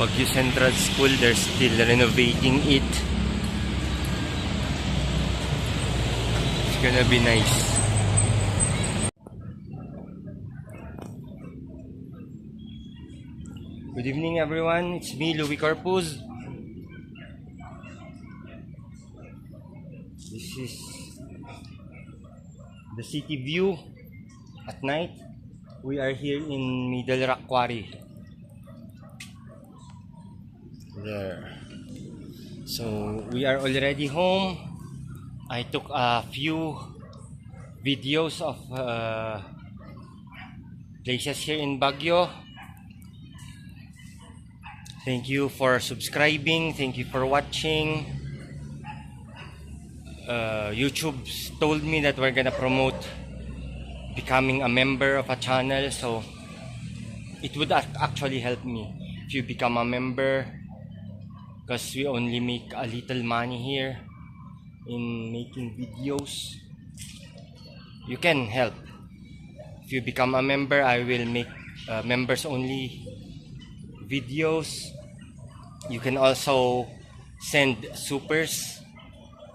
Baguio Central School, they're still renovating it. It's gonna be nice. Good evening everyone, it's me, Louis Corpus. This is the city view at night. We are here in Middle Rock Quarry. There. So we are already home. I took a few videos of places here in Baguio. Thank you for subscribing. Thank you for watching. YouTube told me that we're gonna promote becoming a member of a channel, so it would actually help me if you become a member, because we only make a little money here in making videos. You can help. If you become a member, I will make members only videos. You can also send supers.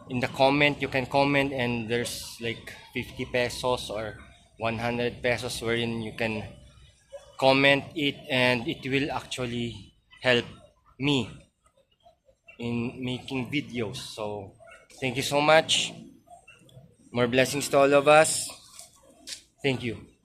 In the comment, you can comment, and there's like 50 pesos or 100 pesos wherein you can comment it, and it will actually help me in making videos. So thank you so much. More blessings to all of us. Thank you.